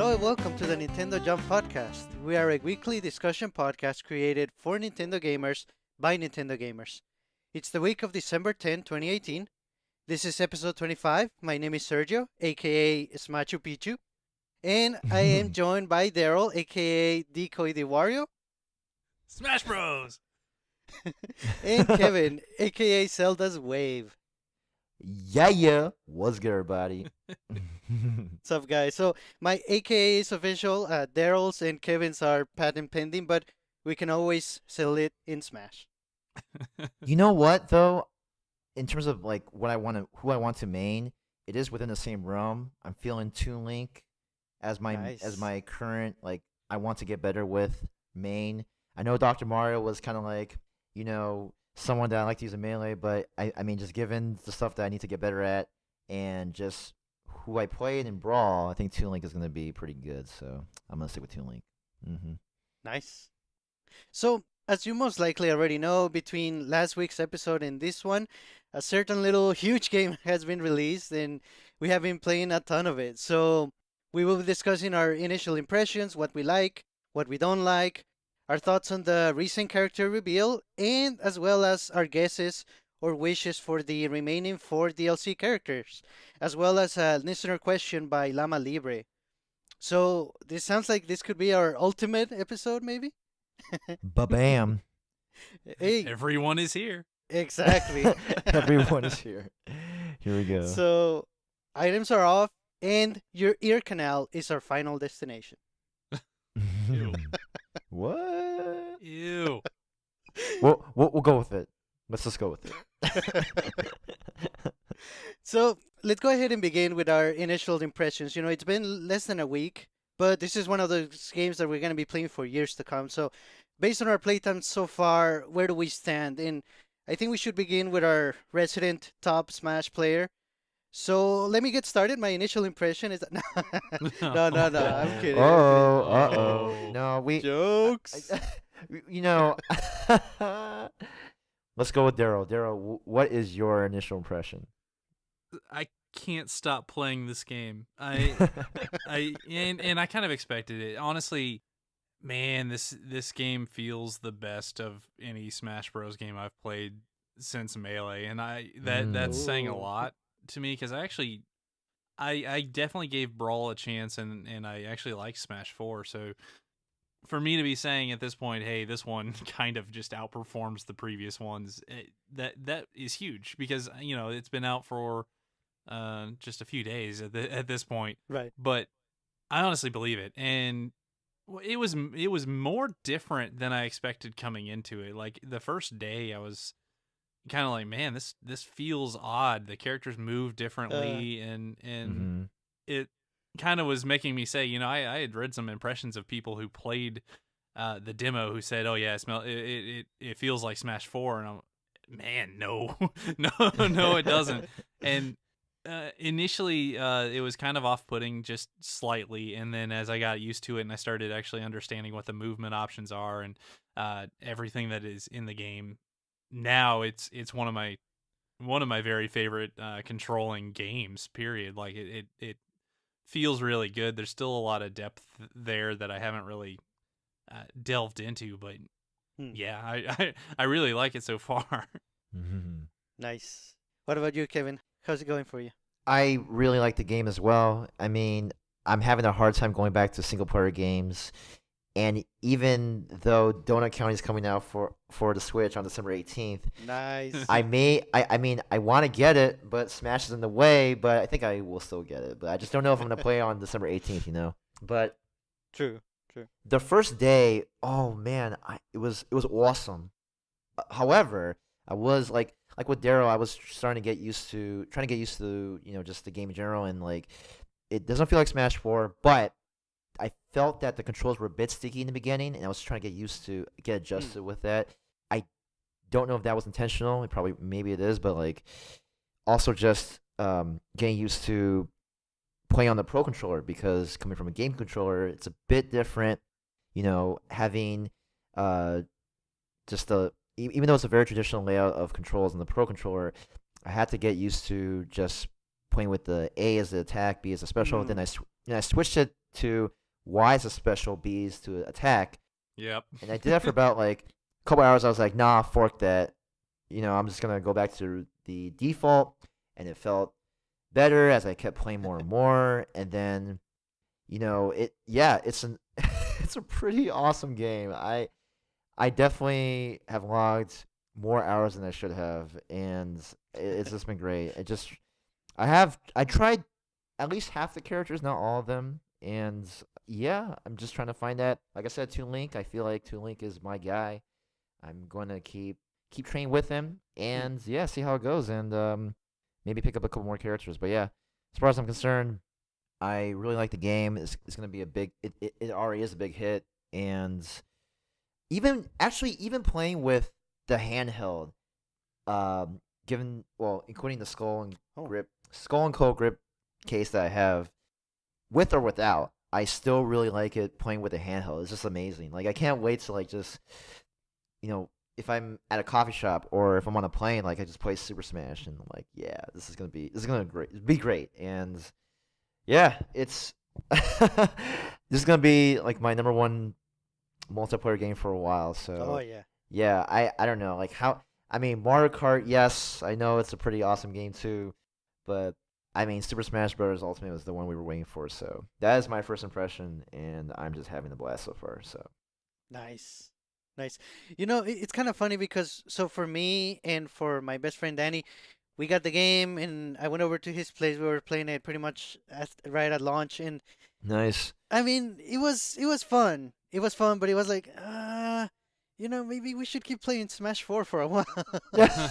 Hello and welcome to the Nintendo Jump Podcast. We are a weekly discussion podcast created for Nintendo gamers by Nintendo gamers. It's the week of December 10, 2018. This is episode 25. My name is Sergio, aka Smachu Picchu, and I am joined by Daryl, aka Decoy the Wario, Smash Bros. and Kevin, aka Zelda's Wave. Yeah. What's good, everybody? What's up, guys? So my AKA is official. Daryl's and Kevin's are patent pending, but we can always sell it in Smash. You know what, though? In terms of like who I want to main, it is within the same realm. I'm feeling Toon Link as my current I want to get better with main. I know Dr. Mario was kind of like someone that I like to use in melee, but I mean just given the stuff that I need to get better at and just who I played in Brawl, I think Toon Link is going to be pretty good. So I'm going to stick with Toon Link. Nice. So, as you most likely already know, between last week's episode and this one, a certain little huge game has been released, and we have been playing a ton of it. So, we will be discussing our initial impressions, what we like, what we don't like, our thoughts on the recent character reveal, and as well as our guesses or wishes for the remaining 4 DLC characters, as well as a listener question by Lama Libre. So, this sounds like this could be our ultimate episode, maybe? Ba-bam. Hey, Everyone is here. exactly. Everyone is here. Here we go. So, items are off, and your ear canal is our final destination. Ew. What? Ew. We'll go with it. Let's just go with it. So, let's go ahead and begin with our initial impressions. It's been less than a week, but this is one of those games that we're going to be playing for years to come. So, based on our playtime so far, where do we stand? And I think we should begin with our resident top Smash player. So, let me get started. My initial impression is that... No, I'm kidding. Uh-oh. No, Jokes. Let's go with Daryl. Daryl, what is your initial impression? I can't stop playing this game. I kind of expected it. Honestly, man, this game feels the best of any Smash Bros game I've played since Melee, and that's saying a lot to me because I definitely gave Brawl a chance, and I actually like Smash 4. So for me to be saying at this point, hey, this one kind of just outperforms the previous ones, that is huge because it's been out for just a few days at this point. Right. But I honestly believe it, and it was more different than I expected coming into it. Like the first day, I was kind of like, man, this feels odd. The characters move differently, and it kind of was making me say, I had read some impressions of people who played the demo who said, oh yeah, it feels like Smash 4, and I'm, man, no, no, it doesn't. And initially, it was kind of off-putting, just slightly, and then as I got used to it and I started actually understanding what the movement options are and everything that is in the game, now it's one of my very favorite controlling games. Period. Like it feels really good. There's still a lot of depth there that I haven't really delved into, but yeah, I really like it so far. Nice. What about you, Kevin? How's it going for you? I really like the game as well. I mean, I'm having a hard time going back to single-player games. And even though Donut County is coming out for the Switch on December 18th, Nice. I want to get it, but Smash is in the way. But I think I will still get it. But I just don't know if I'm gonna play on December 18th. But True. the first day, oh man, it was awesome. However, I was like with Daryl, I was trying to get used to just the game in general, and like it doesn't feel like Smash 4, but I felt that the controls were a bit sticky in the beginning, and I was trying to get adjusted with that. I don't know if that was intentional. Maybe it is, but like also just getting used to playing on the Pro controller, because coming from a game controller, it's a bit different. Having just even though it's a very traditional layout of controls in the Pro controller, I had to get used to just playing with the A as the attack, B as the special. Then and I switched it to Y as a special, B is to attack, Yep. and I did that for about like a couple hours. I was like, nah, fork that. I'm just gonna go back to the default, and it felt better as I kept playing more and more, and then it's an it's a pretty awesome game. I definitely have logged more hours than I should have, and it's just been great. I tried at least half the characters, not all of them, and yeah, I'm just trying to find that. Like I said, Toon Link. I feel like Toon Link is my guy. I'm going to keep training with him, Hmm. and yeah, see how it goes, and maybe pick up a couple more characters. But yeah, as far as I'm concerned, I really like the game. It's going to be a big. It already is a big hit, and even playing with the handheld, given including the Oh, skull and cold grip case that I have, with or without, I still really like it playing with a handheld. It's just amazing. Like I can't wait to like just if I'm at a coffee shop or if I'm on a plane, like I just play Super Smash and like yeah, this is gonna be great. And yeah, it's this is gonna be like my number one multiplayer game for a while. oh So yeah. yeah, I don't know like how. I mean, Mario Kart, yes, I know it's a pretty awesome game too, but I mean, Super Smash Bros. Ultimate was the one we were waiting for. So that is my first impression, and I'm just having a blast so far. So Nice. Nice. It's kind of funny because so for me and for my best friend Danny, we got the game and I went over to his place. We were playing it pretty much right at launch, and nice. I mean, it was fun. It was fun, but it was like, maybe we should keep playing Smash 4 for a while.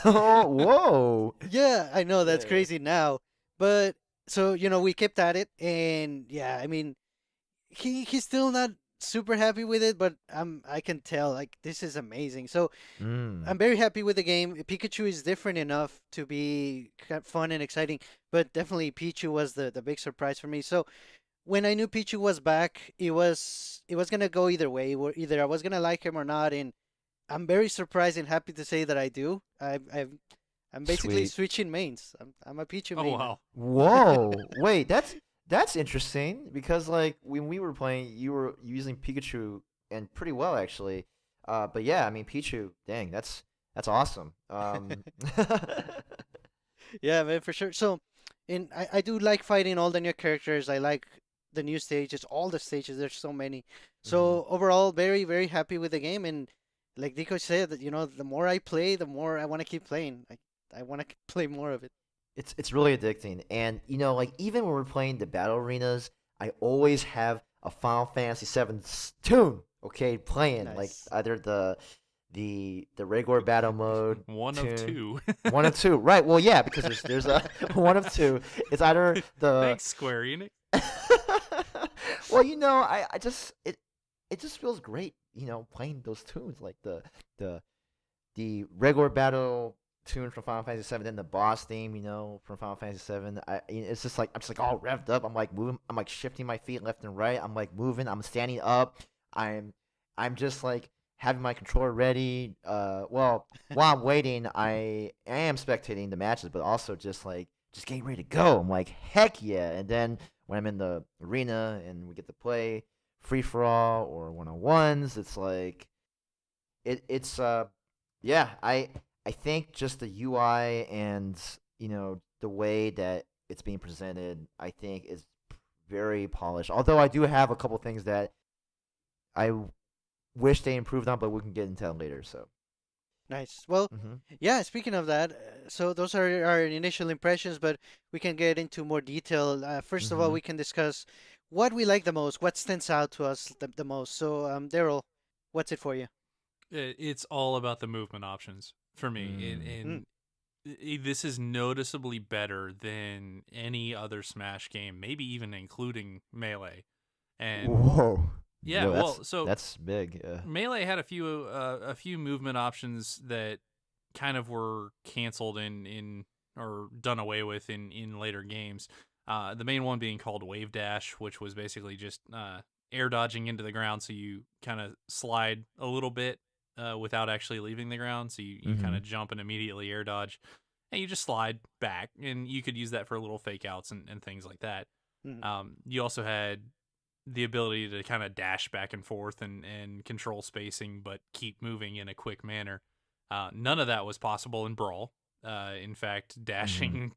Oh, whoa. Yeah, I know that's Yeah. crazy now, but so we kept at it, and yeah, I mean, he's still not super happy with it, but I can tell like this is amazing. So Mm. I'm very happy with the game. Pikachu is different enough to be fun and exciting, but definitely Pichu was the big surprise for me. So when I knew Pichu was back, it was gonna go either way. Either I was gonna like him or not, and I'm very surprised and happy to say that I do. I'm basically Sweet. switching mains. I'm a Pichu Oh main now. wow. Whoa. Wait, that's interesting because like when we were playing, you were using Pikachu and pretty well actually. But yeah, I mean Pichu, dang, that's awesome. Yeah, man, for sure. So, I do like fighting all the new characters. I like the new stages, all the stages. There's so many. Mhm. So overall, very very happy with the game. And like Nico said, that the more I play, the more I want to keep playing. I want to play more of it. It's really addicting, and like even when we're playing the battle arenas, I always have a Final Fantasy VII tune, okay, playing like Nice. either the regular battle mode One of tune, two. one of two, right? Well, yeah, because there's a one of two. It's either the Thanks, Square Enix. well, it just feels great, playing those tunes like the the regular battle tune from Final Fantasy VII, then the boss theme, from Final Fantasy VII. It's just like I'm just like all revved up. I'm like moving. I'm like shifting my feet left and right. I'm like moving. I'm standing up. I'm I'm just like having my controller ready. While I'm waiting, I am spectating the matches, but also just getting ready to go. I'm like heck yeah! And then when I'm in the arena and we get to play free for all or 1-on-1s, it's like it's yeah, I think just the UI and the way that it's being presented, I think is very polished. Although I do have a couple things that I wish they improved on, but we can get into that later. So, Nice. Well, hmm yeah, speaking of that, so those are our initial impressions, but we can get into more detail. First of all, hmm we can discuss what we like the most, what stands out to us the most. So, Daryl, what's it for you? It's all about the movement options for me. And, mm. Mm, and this is noticeably better than any other Smash game, maybe even including Melee. And Whoa, yeah, whoa, well, so that's big. Melee had a few movement options that kind of were canceled in or done away with in later games. The main one being called Wave Dash, which was basically just air dodging into the ground, so you kind of slide a little bit without actually leaving the ground. So you kind hmm of jump and immediately air dodge, and you just slide back, and you could use that for little fake outs and things like that. Mhm. You also had the ability to kind of dash back and forth and control spacing, but keep moving in a quick manner. None of that was possible in Brawl. In fact, Mm-hmm. dashing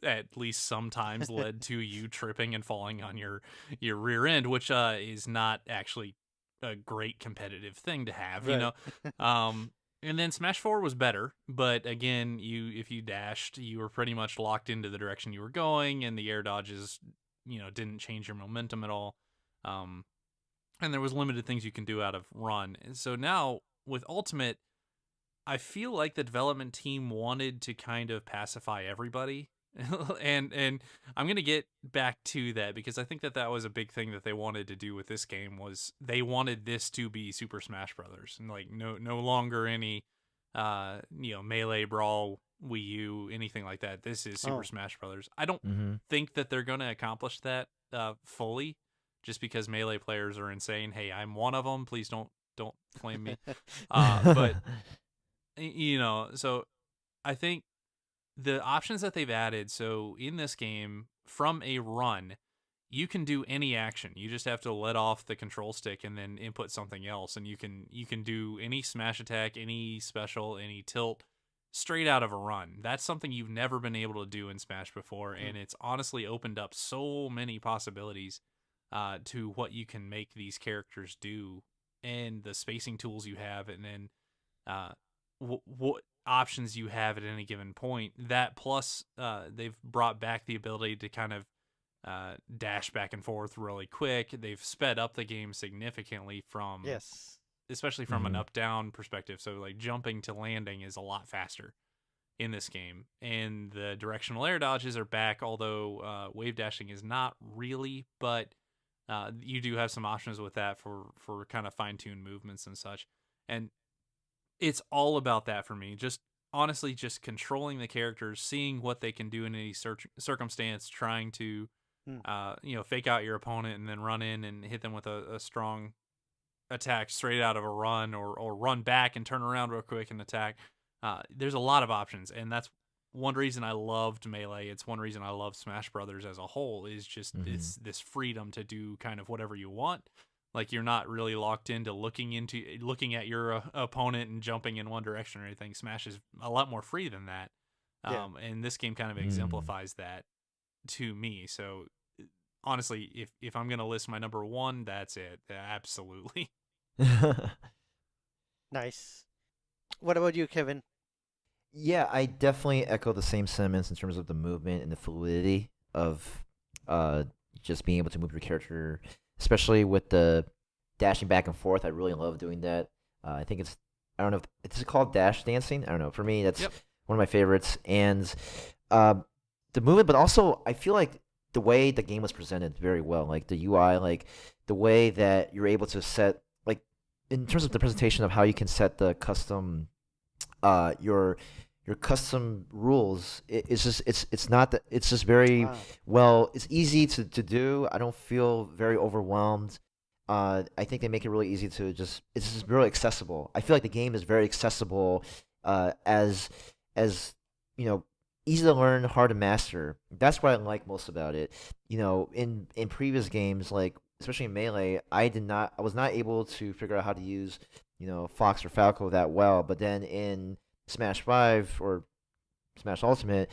at least sometimes led to you tripping and falling on your rear end, which is not actually a great competitive thing to have, you Right. know. Um, and then Smash 4 was better, but again, if you dashed, you were pretty much locked into the direction you were going, and the air dodges, didn't change your momentum at all. Um, and there was limited things you can do out of run. And so now with Ultimate, I feel like the development team wanted to kind of pacify everybody. and I'm going to get back to that because I think that was a big thing that they wanted to do with this game was they wanted this to be Super Smash Brothers and like no longer any Melee Brawl Wii U anything like that. This is Super Oh. Smash Brothers. I don't Mm-hmm. think that they're going to accomplish that fully just because Melee players are insane. Hey, I'm one of them. Please don't flame me. But so I think the options that they've added, so in this game, from a run, you can do any action. You just have to let off the control stick and then input something else, and you can do any smash attack, any special, any tilt straight out of a run. That's something you've never been able to do in Smash before, and it's honestly opened up so many possibilities to what you can make these characters do and the spacing tools you have, and then uh, what options you have at any given point. That plus, they've brought back the ability to kind of dash back and forth really quick. They've sped up the game significantly from, Yes. especially from an Mm-hmm. up-down perspective. So like jumping to landing is a lot faster in this game, and the directional air dodges are back. Although wave dashing is not really, but you do have some options with that for kind of fine-tuned movements and such. And it's all about that for me. Just honestly, just controlling the characters, seeing what they can do in any circumstance, trying to, Mm. fake out your opponent and then run in and hit them with a strong attack straight out of a run, or run back and turn around real quick and attack. There's a lot of options, and that's one reason I loved Melee. It's one reason I love Smash Brothers as a whole is just Mm-hmm. this freedom to do kind of whatever you want. Like you're not really locked into looking at your opponent and jumping in one direction or anything. Smash is a lot more free than that, Yeah. and this game kind of Mm. exemplifies that to me. So honestly, if I'm gonna list my number one, that's it. Absolutely. Nice. What about you, Kevin? Yeah, I definitely echo the same sentiments in terms of the movement and the fluidity of uh just being able to move your character, especially with the dashing back and forth. I really love doing that. I think I don't know if it's called dash dancing. I don't know. For me, that's Yep. one of my favorites. And uh, the movement, but also I feel like the way the game was presented very well, like the UI, like the way that you're able to set, like in terms of the presentation of how you can set the custom your custom rules. It's just it's not that it's just very Ah. well. It's easy to do. I don't feel very overwhelmed. I think they make it really easy to just. It's just really accessible. I feel like the game is very accessible, as you know, easy to learn, hard to master. That's what I like most about it. In previous games, like especially in Melee, I was not able to figure out how to use Fox or Falco that well. But then in Smash 5 or Smash Ultimate,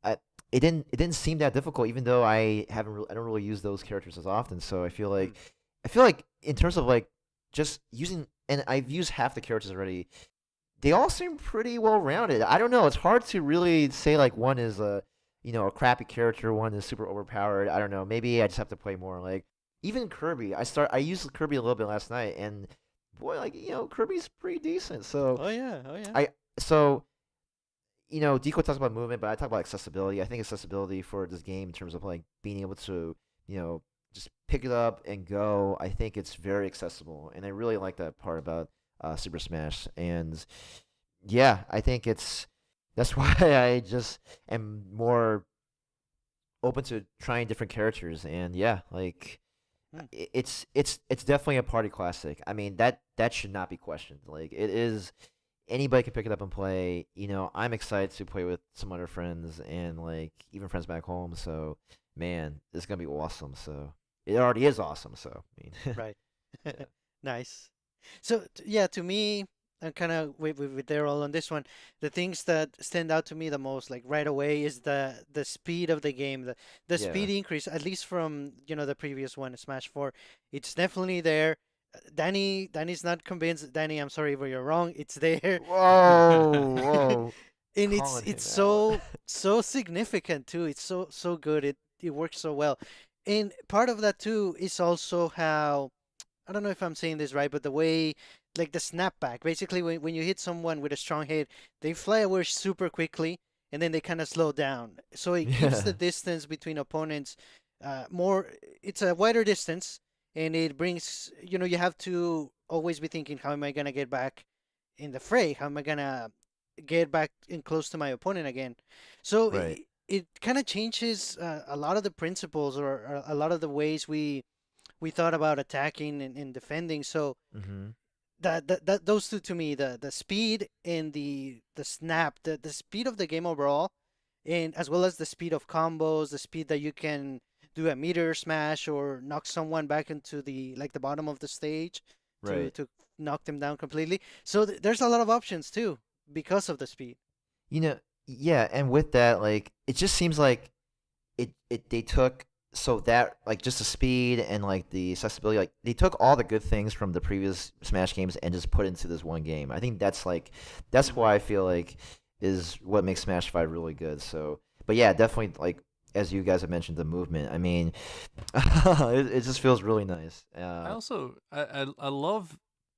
I, it didn't seem that difficult, even though I don't really use those characters as often. So Mm. I feel like in terms of like just using, and I've used half the characters already. They all seem pretty well rounded. I don't know. It's hard to really say like one is a crappy character, one is super overpowered. I don't know. Maybe I just have to play more. Like even Kirby, I used Kirby a little bit last night, and boy, like Kirby's pretty decent. So Oh yeah. Oh yeah. I so Deco talks about movement, but I talk about accessibility. I think accessibility for this game in terms of like being able to, just pick it up and go. I think it's very accessible, and I really like that part about Super Smash. And yeah, I think that's why I just am more open to trying different characters. And yeah, like Mm. it's definitely a party classic. I mean that should not be questioned. Like it is anybody can pick it up and play. I'm excited to play with some other friends and like even friends back home. So man, it's gonna be awesome. So it already is awesome. So I mean, Right. yeah, Nice. So yeah, to me, I'm kind of with Daryl on this one. The things that stand out to me the most, like right away, is the speed of the game. The yeah. speed increase, at least from the previous one, Smash 4. It's definitely there. Danny's not convinced. Danny, I'm sorry, but you're wrong. It's there. Whoa, whoa, And it's calling him it's out. so significant too. It's so good. It works so well. And part of that too is also how, I don't know if I'm saying this right, but the way, like the snapback, basically when you hit someone with a strong hit, they fly away super quickly and then they kind of slow down. So it keeps the Yeah, distance between opponents more, it's a wider distance, and it brings, you have to always be thinking, how am I going to get back in the fray? How am I going to get back in close to my opponent again? So right. it kind of changes a lot of the principles, or a lot of the ways we thought about attacking and defending. So Mhm. that those two to me, the speed and the snap, the speed of the game overall, and as well as the speed of combos, the speed that you can do a meteor smash or knock someone back into the bottom of the stage to Right. knock them down completely. So there's a lot of options too because of the speed. You know, yeah, and with that, like, it just seems like it they took so that like just the speed and like the accessibility, like they took all the good things from the previous Smash games and just put into this one game. I think that's Hmm. why I feel like is what makes Smash 5 really good. So, but yeah, definitely like as you guys have mentioned the movement. I mean, it just feels really nice. I also I love,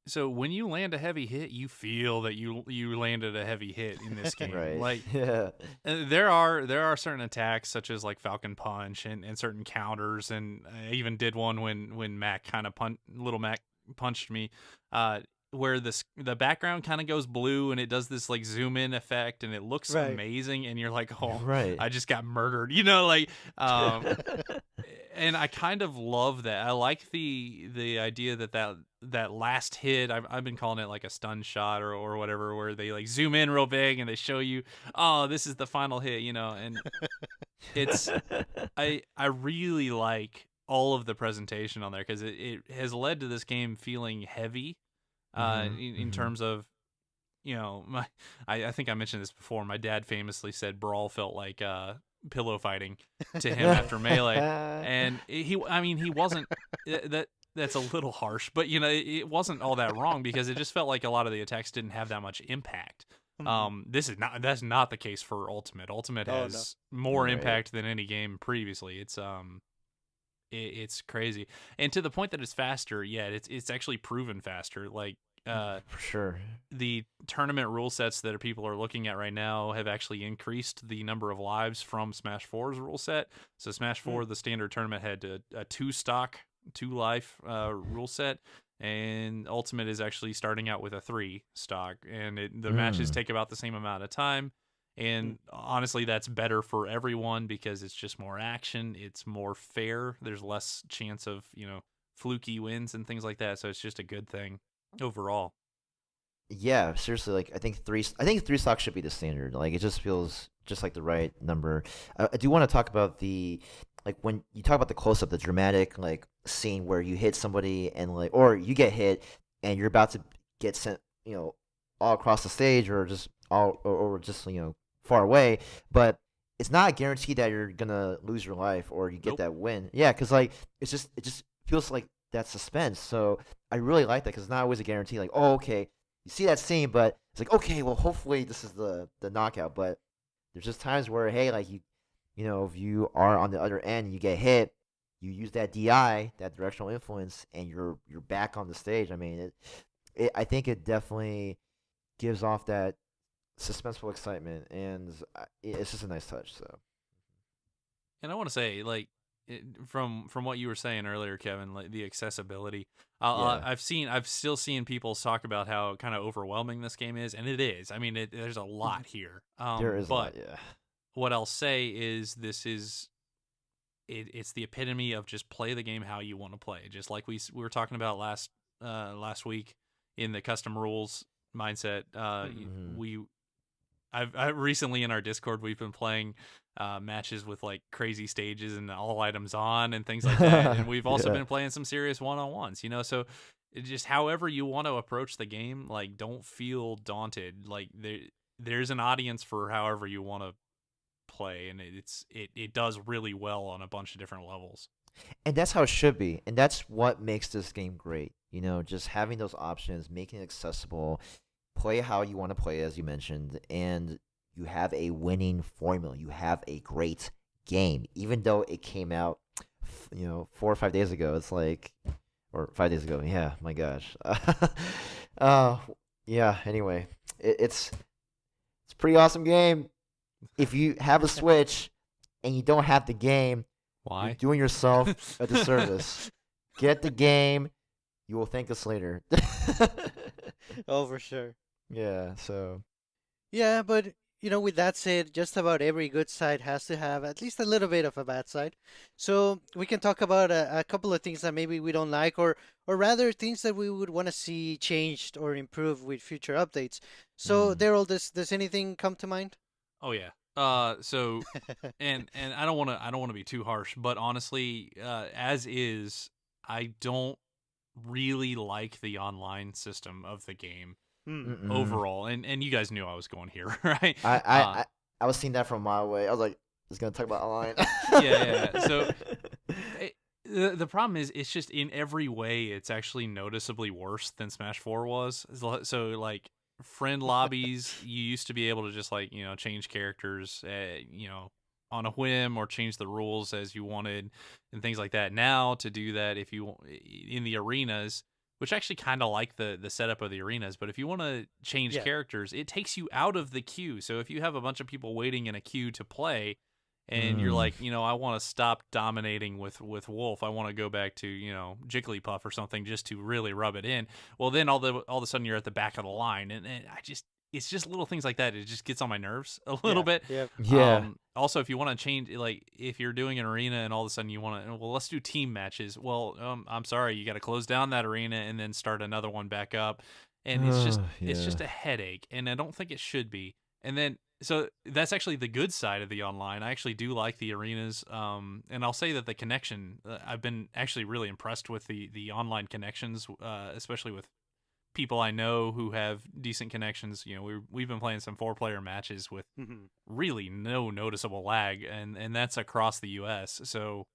so when you land a heavy hit, you feel that you landed a heavy hit in this game. Right. Like Yeah. there are certain attacks such as like Falcon Punch and certain counters, and I even did one when Mac kind of little Mac punched me, where the background kind of goes blue and it does this like zoom in effect and it looks Right. amazing, and you're like, oh, Right. I just got murdered, like and I kind of love that. I like the idea that last hit. I've been calling it like a stun shot or whatever, where they like zoom in real big and they show you, oh, this is the final hit, and it's I really like all of the presentation on there because it has led to this game feeling heavy, Mhm. in Mhm. terms of, I think I mentioned this before. My dad famously said Brawl felt like pillow fighting to him after Melee, and I mean, he wasn't that's a little harsh, but it wasn't all that wrong because it just felt like a lot of the attacks didn't have that much impact. Hmm. That's not the case for Ultimate. Ultimate Oh no. has more Right. impact than any game previously. It's crazy, and to the point that it's faster. Yeah, it's actually proven faster. Like For sure. the tournament rule sets that people are looking at right now have actually increased the number of lives from Smash 4's rule set. So Smash 4, Mm. the standard tournament, had a two life rule set, and Ultimate is actually starting out with a 3 stock, and the matches Mm. take about the same amount of time. Mm. And honestly, that's better for everyone because it's just more action. It's more fair. There's less chance of fluky wins and things like that. So it's just a good thing overall. Yeah, seriously, like I think three stocks should be the standard. Like it just feels just like the right number. I do want to talk about the like when you talk about the close up, the dramatic like scene where you hit somebody and like or you get hit and you're about to get sent, all across the stage or just or just far away, but it's not guaranteed that you're gonna lose your life or you get Nope. that win. Yeah, because like it just feels like that suspense. So I really like that because it's not always a guarantee. Like, oh, okay, you see that scene, but it's like, okay, well, hopefully this is the knockout. But there's just times where, hey, like if you are on the other end and you get hit, you use that DI, that directional influence, and you're back on the stage. I mean, I think it definitely gives off that suspenseful excitement, and it's just a nice touch. So And I want to say, like, from what you were saying earlier, Kevin, like the accessibility. yeah, I've still seen people talk about how kind of overwhelming this game is, and it is. I mean, there's a Mhm. lot here. there is a But lot. Yeah, what I'll say is it's the epitome of just play the game how you want to play. Just like we were talking about last week in the custom rules mindset. Mhm. hmm We I've recently in our Discord we've been playing matches with like crazy stages and all items on and things like that. And we've also Yeah. been playing some serious one-on-ones, you know. So it just however you want to approach the game, like don't feel daunted. Like there's an audience for however you want to play, and it does really well on a bunch of different levels. And that's how it should be. And that's what makes this game great. You know, just having those options, making it accessible, play how you want to play, as you mentioned, and you have a winning formula. You have a great game, even though it came out, 4 or 5 days ago. It's like, or 5 days ago. Yeah, my gosh. uh, yeah. Anyway, it's a pretty awesome game. If you have a Switch and you don't have the game, you're Why? doing yourself a disservice. Get the game. You will thank us later. Oh, for sure. Yeah, so. Yeah, but with that said, just about every good side has to have at least a little bit of a bad side. So we can talk about a couple of things that maybe we don't like, or rather things that we would want to see changed or improved with future updates. So, Mm. Daryl, does anything come to mind? Oh yeah. So and I don't want to be too harsh, but honestly, as is, I don't really like the online system of the game Hmm. Mm-mm. overall. And you guys knew I was going here, right? I, I, Uh I, I was seeing that from a mile away. I was like, just gonna talk about online. yeah. So the problem is it's just in every way it's actually noticeably worse than Smash 4 was. So like friend lobbies, you used to be able to just like, change characters on a whim or change the rules as you wanted and things like that. Now to do that if you in the arenas, which I actually kind of like the setup of the arenas, but if you want to change Yeah. characters, it takes you out of the queue. So if you have a bunch of people waiting in a queue to play, and you're like, I want to stop dominating with Wolf. I want to go back to Jigglypuff or something just to really rub it in. Well, then all of a sudden you're at the back of the line, and it's just little things like that. It just gets on my nerves a little bit. Yeah. Yeah. Also, if you want to change, like if you're doing an arena and all of a sudden you want to, well, let's do team matches. Well, I'm sorry, you got to close down that arena and then start another one back up, and it's just a headache, and I don't think it should be. And then so that's actually the good side of the online. I actually do like the arenas, and I'll say that the connection. I've been actually really impressed with the online connections, especially with people I know who have decent connections. We've been playing some 4-player matches with Hmm. really no noticeable lag, and that's across the U.S. So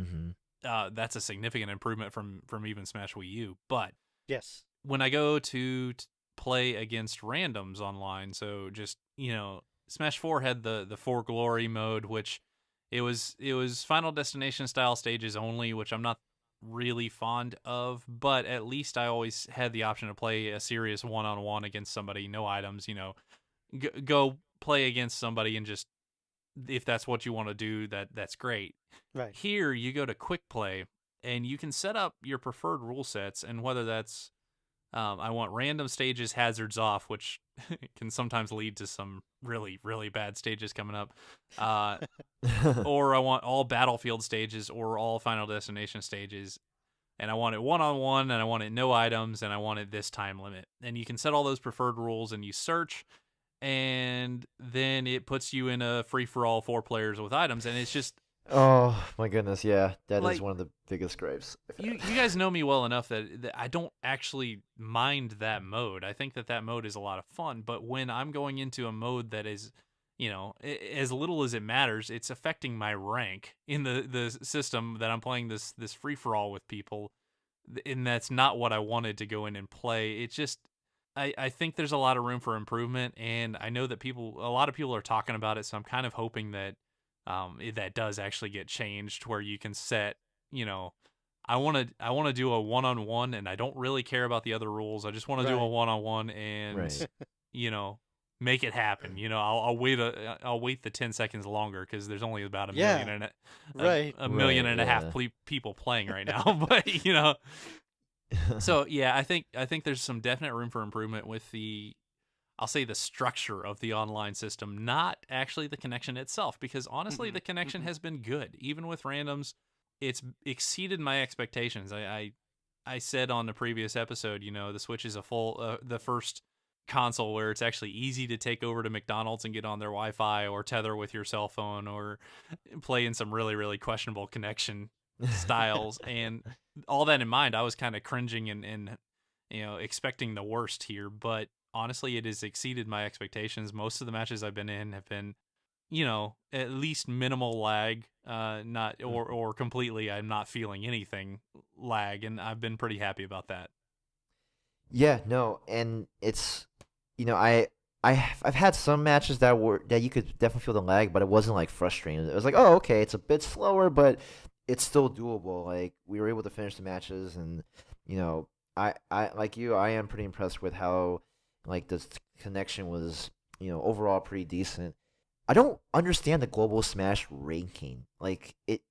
Mm-hmm. that's a significant improvement from even Smash Wii U. But Yes. when I go to play against randoms online, so just Smash 4 had the For Glory mode, which it was Final Destination style stages only, which I'm not really fond of, but at least I always had the option to play a serious one-on-one against somebody, no items, go play against somebody and just if that's what you want to do, that's great. Right. Here you go to quick play and you can set up your preferred rule sets, and whether that's I want random stages hazards off, which can sometimes lead to some really, really bad stages coming up. Or I want all battlefield stages or all Final Destination stages. And I want it one-on-one, and I want it no items, and I want it this time limit. And you can set all those preferred rules, and you search, and then it puts you in a free-for-all 4 players with items, and it's just Oh my goodness, yeah, that is Like, one of the biggest gripes. you guys know me well enough that I don't actually mind that mode. I think that mode is a lot of fun, but when I'm going into a mode that is, as little as it matters, it's affecting my rank in the system that I'm playing this free for all with people, and that's not what I wanted to go in and play. It's just I think there's a lot of room for improvement, and I know that a lot of people are talking about it, so I'm kind of hoping that that does actually get changed where you can set, I want to do a one-on-one, and I don't really care about the other rules. I just want to do a Right. one-on-one and Right. make it happen. I'll wait the 10 seconds longer because there's only about a Yeah. million and Right. a million Right, and a half yeah. people playing right now. But so yeah, I think there's some definite room for improvement with I'll say the structure of the online system, not actually the connection itself, because honestly, Mhm. the connection Mhm. has been good. Even with randoms, it's exceeded my expectations. I said on the previous episode, the Switch is the first console where it's actually easy to take over to McDonald's and get on their Wi-Fi or tether with your cell phone or play in some really, really questionable connection styles. And all that in mind, I was kind of cringing and expecting the worst here, but honestly, it has exceeded my expectations. Most of the matches I've been in have been, at least minimal lag, not or completely I'm not feeling anything lag, and I've been pretty happy about that. Yeah, no, and it's I've had some matches that you could definitely feel the lag, but it wasn't like frustrating. It was like, oh, okay, it's a bit slower, but it's still doable. Like we were able to finish the matches, and I like you, I am pretty impressed with how like the connection was, overall pretty decent. I don't understand the global Smash ranking. Like it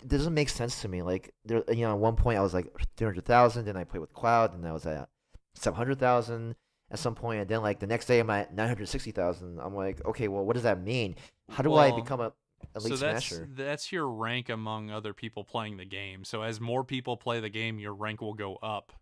doesn't make sense to me. Like there, at one point I was like 300,000, then I played with Cloud, and I was at 700,000 at some point, and then like the next day I'm at 960,000. I'm like, okay, well, what does that mean? How do I Well, become a elite so Smasher? that's your rank among other people playing the game. So as more people play the game, your rank will go up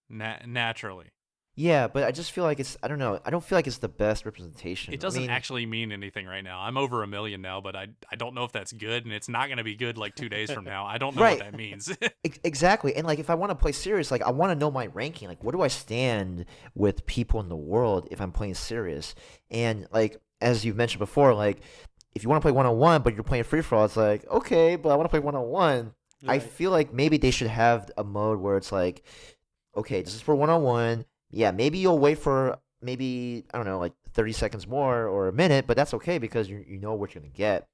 naturally. Yeah, but I just feel like I don't know. I don't feel like it's the best representation. It I doesn't mean, actually mean anything right now. I'm over 1 million now, but I don't know if that's good, and it's not going to be good like 2 days from now. I don't know what right. that means. Exactly. And like if I want to play serious, like I want to know my ranking. Like where do I stand with people in the world if I'm playing serious? And like as you've mentioned before, like if you want to play 1-on-1 but you're playing free for all, it's like, okay, but I want to play 1-on-1. I Right. feel like maybe they should have a mode where it's like, okay, this is for 1-on-1. Yeah, maybe you'll wait for maybe, I don't know, like 30 seconds more or a minute, but that's okay because you know what you're going to get.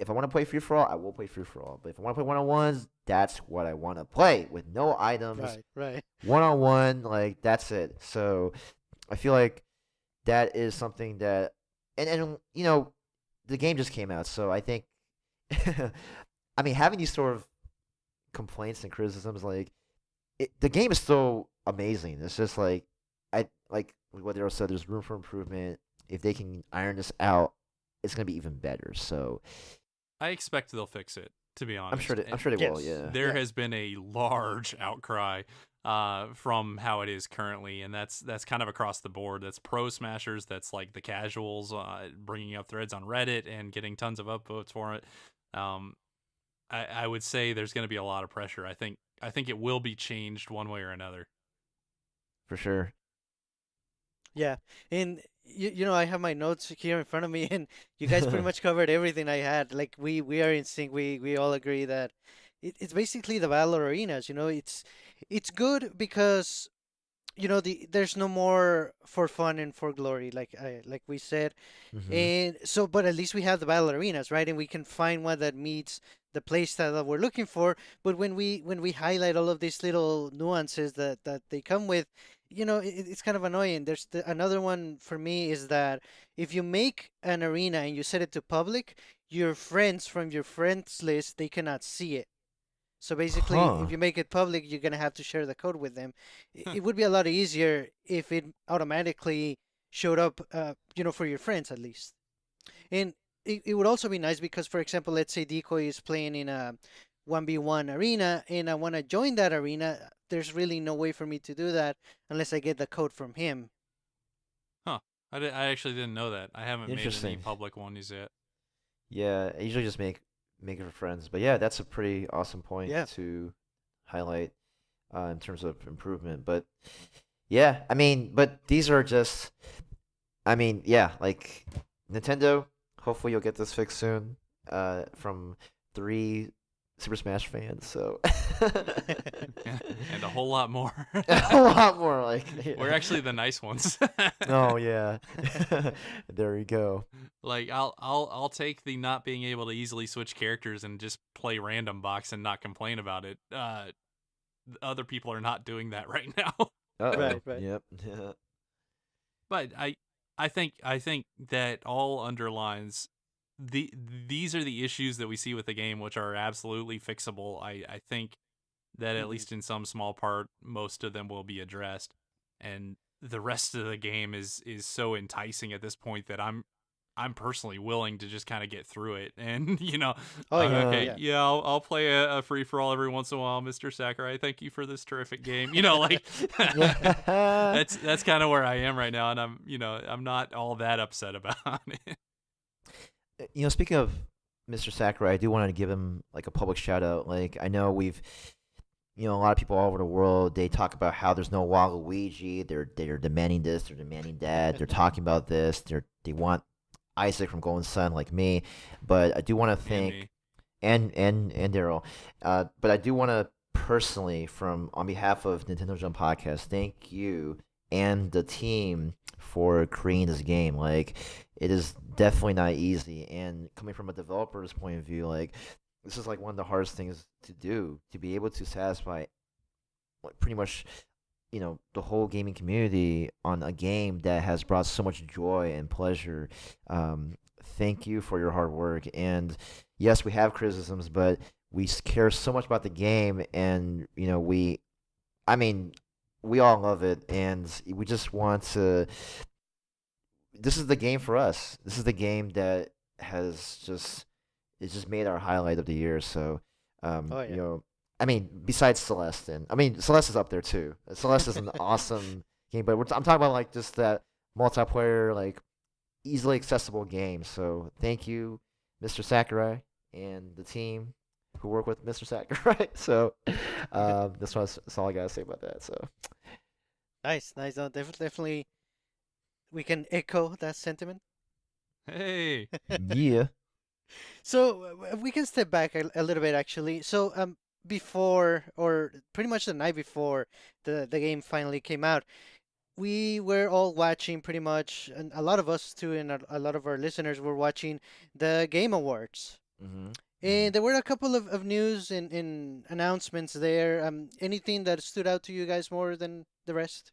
If I want to play free for all, I will play free for all. But if I want to play 1-on-ones, that's what I want to play with no items, Right. Right. 1-on-1, like that's it. So I feel like that is something that, and the game just came out, so I think, I mean, having these sort of complaints and criticisms, like the game is still amazing. It's just like I like what Daryl said. There's room for improvement. If they can iron this out, it's gonna be even better. So I expect they'll fix it, to be honest. I'm sure they will. Yes. Yeah. There Yeah. has been a large outcry from how it is currently, and that's kind of across the board. That's pro smashers, that's like the casuals, bringing up threads on Reddit and getting tons of upvotes for it. Um, I would say there's going to be a lot of pressure. I think it will be changed one way or another. For sure. Yeah, and I have my notes here in front of me, and you guys pretty much covered everything I had. Like we are in sync. We all agree that it's basically the battle arenas. It's good because there's no more for fun and for glory, like we said. Mm-hmm. And so, but at least we have the battle arenas, right? And we can find one that meets the play style that we're looking for. But when we highlight all of these little nuances that they come with, it's kind of annoying. There's another one for me is that if you make an arena and you set it to public, your friends from your friends list, they cannot see it. So basically, if Huh. you make it public, you're gonna have to share the code with them. Huh. It would be a lot easier if it automatically showed up, for your friends at least. And it would also be nice because, for example, let's say Decoy is playing in a 1v1 arena and I want to join that arena. There's really no way for me to do that unless I get the code from him. Huh. I actually didn't know that. I haven't made any Interesting. public ones yet. Yeah. I usually just make it for friends. But yeah, that's a pretty awesome point Yeah. to highlight in terms of improvement. But yeah, I mean, but these are just. I mean, yeah, like Nintendo. Hopefully, you'll get this fixed soon. From 3 Super Smash fans. So And a whole lot more. a lot more. Like We're actually the nice ones. oh yeah, there we go. Like I'll take the not being able to easily switch characters and just play random box and not complain about it. Other people are not doing that right now. Uh oh. Right, right. Yep. But I think that all underlines these are the issues that we see with the game, which are absolutely fixable. I think that at Mhm. least in some small part, most of them will be addressed, and the rest of the game is so enticing at this point that I'm I'm personally willing to just kind of get through it, and Oh yeah, okay, yeah. yeah, I'll play a free for all every once in a while, Mr. Sakurai. Thank you for this terrific game. Like Yeah. that's kind of where I am right now, and I'm not all that upset about it. Speaking of Mr. Sakurai, I do want to give him like a public shout out. Like I know a lot of people all over the world, they talk about how there's no Waluigi. They're demanding this, they're demanding that. They're talking about this. They want Isaac from Golden Sun like me. But I do want to And thank me. and Daryl. But I do want to personally, from on behalf of Nintendo Jump Podcast, thank you and the team for creating this game. Like, it is definitely not easy, and coming from a developer's point of view, like this is like one of the hardest things to do, to be able to satisfy like pretty much the whole gaming community on a game that has brought so much joy and pleasure. Thank you for your hard work. And yes, we have criticisms, but we care so much about the game, and I mean, we all love it, and we just want to. This is the game for us. This is the game that has just it's just made our highlight of the year. So, Oh yeah. I mean, besides Celeste, and I mean, Celeste is up there too. Celeste is an awesome game, but I'm talking about like just that multiplayer, like easily accessible game. So, thank you, Mr. Sakurai, and the team who work with Mr. Sakurai. So, that's all I gotta say about that. So, Nice, nice. No, definitely, we can echo that sentiment. Hey, yeah. So we can step back a little bit actually. So before or pretty much the night before the game finally came out, we were all watching pretty much, and a lot of us too, and a lot of our listeners were watching the Game Awards. Mhm. And there were a couple of news and announcements there. Anything that stood out to you guys more than the rest?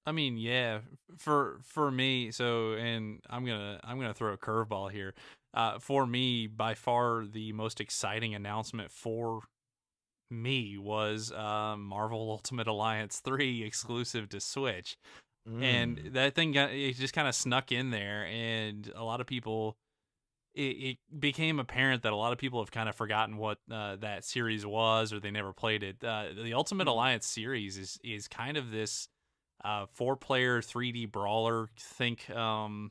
I mean, yeah, for me. So, and I'm gonna throw a curveball here. For me, by far the most exciting announcement for me was Marvel Ultimate Alliance 3 exclusive to Switch. And Mm. that thing it just kind of snuck in there, and a lot of people it became apparent that a lot of people have kind of forgotten what that series was, or they never played it. The Ultimate Mm. Alliance series is kind of this 4-player 3D brawler. Think kind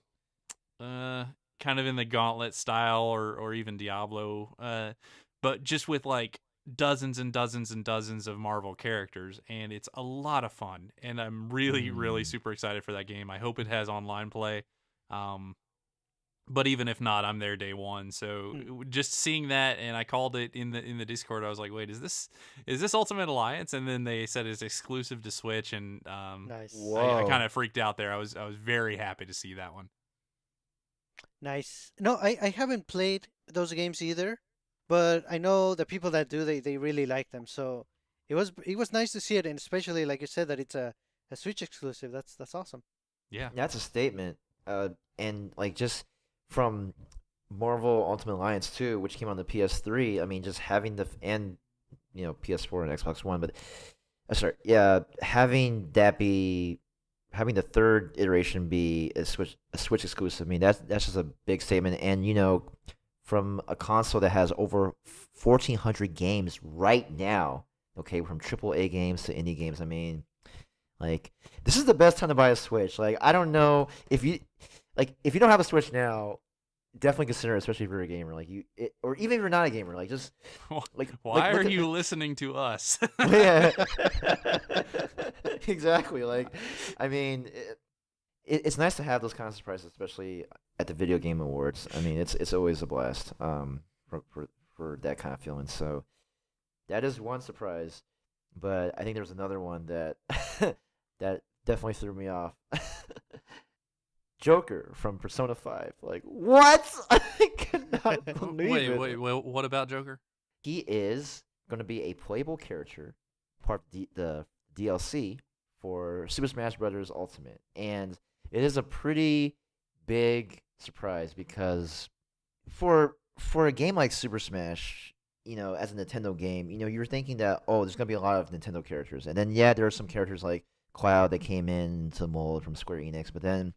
of in the Gauntlet style, or even Diablo, but just with like dozens and dozens and dozens of Marvel characters, and it's a lot of fun. And I'm really, really Mm. super excited for that game. I hope it has online play. Um, but even if not, I'm there day one. So Mm. just seeing that, and I called it in the Discord. I was like, "Wait, is this Ultimate Alliance?" And then they said it's exclusive to Switch, and Nice. I kind Whoa. of freaked out there. I was very happy to see that one. Nice. No, I haven't played those games either, but I know the people that do, they really like them. So it was nice to see it, and especially like you said that it's a Switch exclusive. That's awesome. Yeah. That's a statement. And like just from Marvel Ultimate Alliance 2, which came on the PS3, I mean, just having and PS4 and Xbox One, but sorry, yeah, having the third iteration be a Switch exclusive. I mean, that's just a big statement. And from a console that has over 1,400 games right now, okay, from AAA games to indie games. I mean, like, this is the best time to buy a Switch. Like, I don't know if you don't have a Switch now, definitely consider it, especially if you're a gamer. Like or even if you're not a gamer, like just Why are look at you listening to us? yeah, exactly. Like, I mean, it's nice to have those kind of surprises, especially at the video game awards. I mean, it's always a blast. For that kind of feeling. So that is one surprise, but I think there's another one that that definitely threw me off. Joker from Persona 5. Like, what? I cannot believe it. Wait. What about Joker? He is going to be a playable character, part of the DLC for Super Smash Bros. Ultimate. And it is a pretty big surprise because for a game like Super Smash, as a Nintendo game, you're thinking that, oh, there's going to be a lot of Nintendo characters. And then, yeah, there are some characters like Cloud that came in to mold from Square Enix. But then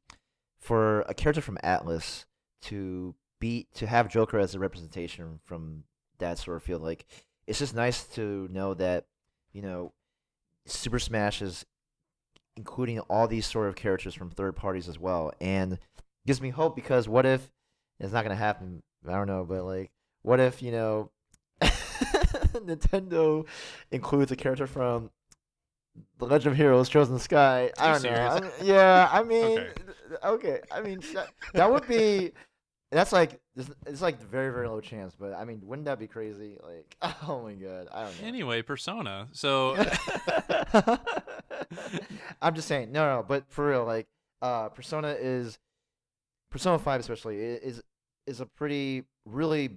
for a character from Atlas to have Joker as a representation from that sort of field. Like, it's just nice to know that, you know, Super Smash is including all these sort of characters from third parties as well, and gives me hope because what if it's not gonna happen? I don't know, but like, what if Nintendo includes a character from The Legend of Heroes: Chosen Sky? I Are you don't know. serious? Yeah, I mean, Okay. okay. I mean, that would be. That's like it's like very very low chance, but I mean, wouldn't that be crazy? Like, oh my god, I don't know. Anyway, Persona. So I'm just saying, no, but for real, like, Persona 5 especially is a pretty really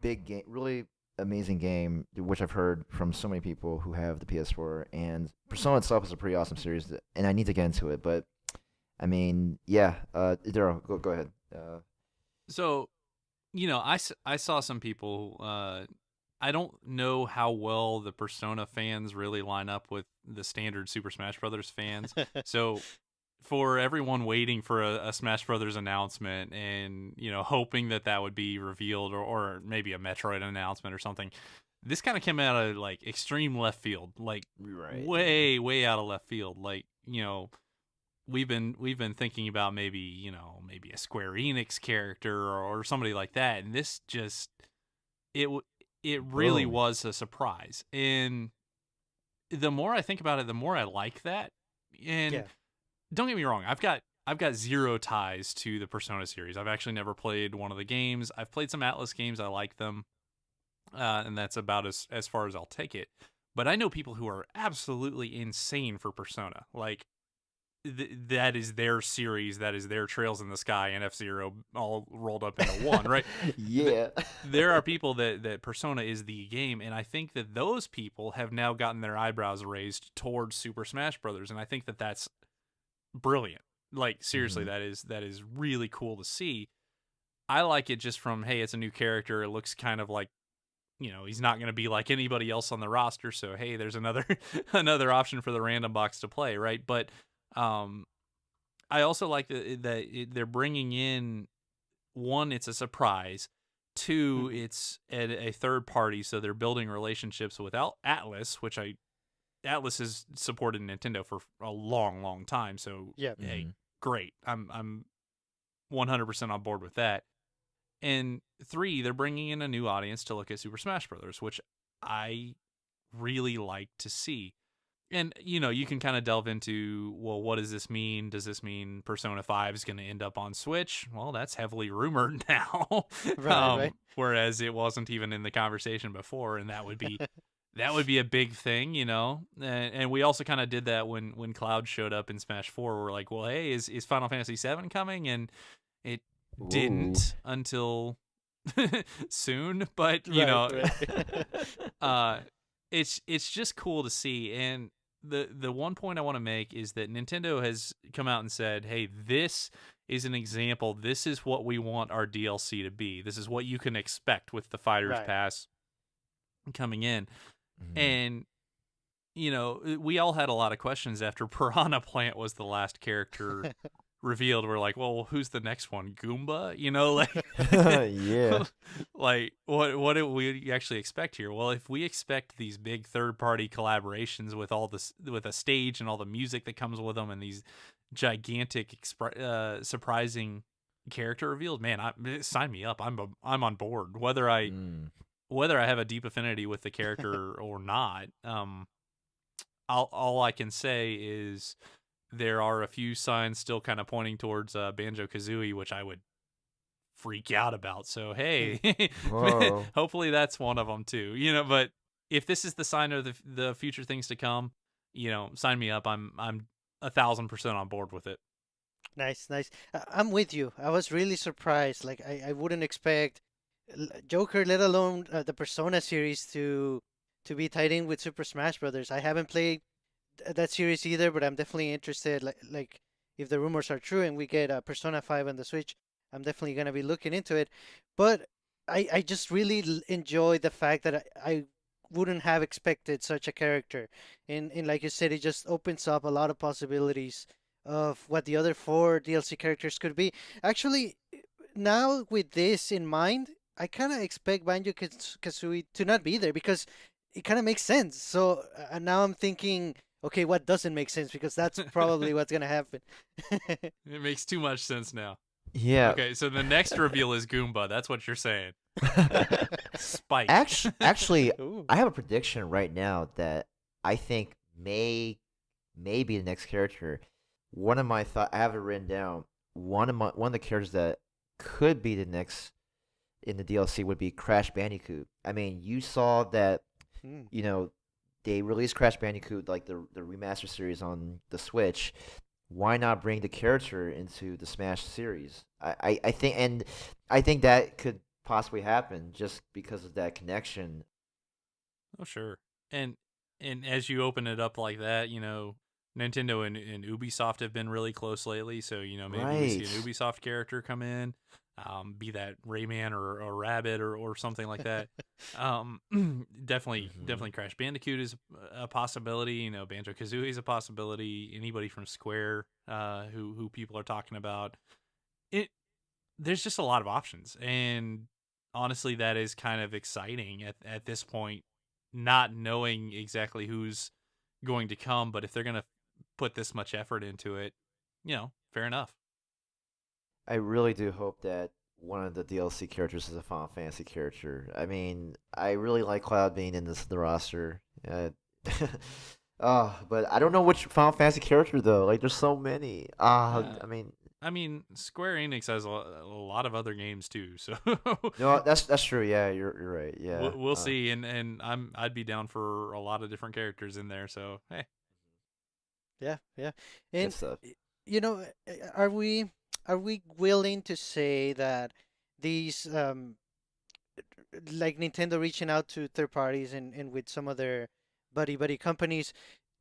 big game, really amazing game, which I've heard from so many people who have the PS4. And Persona itself is a pretty awesome series, and I need to get into it. But I mean, yeah, Daryl, go ahead. so I saw some people. I don't know how well the Persona fans really line up with the standard Super Smash Brothers fans. So for everyone waiting for a Smash Brothers announcement and hoping that would be revealed, or maybe a Metroid announcement or something, this kind of came out of like extreme left field, like Right. way out of left field. Like we've been thinking about maybe a Square Enix character or somebody like that, and this just it really Boom. was a surprise. And the more I think about it, the more I like that. And Yeah. don't get me wrong, I've got zero ties to the Persona series. I've actually never played one of the games. I've played some Atlas games. I like them, and that's about as far as I'll take it. But I know people who are absolutely insane for Persona. Like that is their series. That is their Trails in the Sky and F-Zero all rolled up into one, right? Yeah. There are people that Persona is the game, and I think that those people have now gotten their eyebrows raised towards Super Smash Brothers, and I think that that's brilliant. Like seriously, Mhm. that is really cool to see. I like it just from, hey, it's a new character. It looks kind of like he's not going to be like anybody else on the roster. So hey, there's another another option for the random box to play, right? But um, I also like they're bringing in, one, it's a surprise. Two, Mhm. it's at a third party, so they're building relationships with Atlas, which Atlas has supported Nintendo for a long time. So Yeah. hey, Mhm. great. I'm 100% on board with that. And three, they're bringing in a new audience to look at Super Smash Brothers, which I really like to see. And you can kind of delve into, well, what does this mean? Does this mean Persona 5 is going to end up on Switch? Well, that's heavily rumored now. Right. Right. Whereas it wasn't even in the conversation before, and that would be a big thing, And we also kind of did that when Cloud showed up in Smash 4. We're like, well, hey, is Final Fantasy 7 coming? And it Ooh. didn't until soon, but Right. Right. uh it's just cool to see. And the one point I want to make is that Nintendo has come out and said, hey, this is an example. This is what we want our DLC to be. This is what you can expect with the Fighters Right. Pass coming in. Mhm. And we all had a lot of questions after Piranha Plant was the last character revealed. We're like, well, who's the next one? Goomba? Like Yeah. like what do we actually expect here? Well, if we expect these big third-party collaborations with all this, with a stage and all the music that comes with them, and these gigantic surprising character reveals, man, sign me up. I'm on board, Mm. whether I have a deep affinity with the character or not. All I can say is there are a few signs still kind of pointing towards Banjo Kazooie, which I would freak out about. So Hmm. hey, Whoa. hopefully that's one of them too. But if this is the sign of the future things to come, sign me up. I'm 1,000% on board with it. Nice. Nice. I'm with you. I was really surprised. Like I wouldn't expect Joker, let alone the Persona series, to be tied in with Super Smash Brothers. I haven't played that series either, but I'm definitely interested. Like if the rumors are true and we get Persona 5 on the Switch, I'm definitely gonna be looking into it. But I just really enjoy the fact that I wouldn't have expected such a character. And like you said, it just opens up a lot of possibilities of what the other four DLC characters could be. Actually, now with this in mind, I kind of expect Banjo-Kazooie to not be there because it kind of makes sense. So now I'm thinking, okay, what doesn't make sense? Because that's probably what's gonna happen. It makes too much sense now. Yeah. Okay, so the next reveal is Goomba. That's what you're saying. Spike. Actually, Ooh. I have a prediction right now that I think may be the next character. One of my thought I have it written down. One of the characters that could be the next in the DLC would be Crash Bandicoot. I mean, you saw that Hmm. they released Crash Bandicoot like the remaster series on the Switch. Why not bring the character into the Smash series? I think that could possibly happen just because of that connection. Oh, sure. And as you open it up like that, Nintendo and Ubisoft have been really close lately. So, maybe we see an Right. Ubisoft character come in, be that Rayman or a Rabbit or something like that. Definitely Hmm. Crash Bandicoot is a possibility. Banjo Kazooie is a possibility. Anybody from Square, who people are talking about. It There's just a lot of options, and honestly, that is kind of exciting at this point, not knowing exactly who's going to come. But if they're gonna put this much effort into it, fair enough. I really do hope that one of the DLC characters is a Final Fantasy character. I mean, I really like Cloud being in the roster. But I don't know which Final Fantasy character though. Like, there's so many. Uh, I mean, I mean, Square Enix has a lot of other games too, so no, that's true. Yeah, you're right. Yeah. we'll see. And I'd be down for a lot of different characters in there. So hey, Yeah, yeah. Good And stuff. are we willing to say that these like Nintendo reaching out to third parties and with some other buddy companies,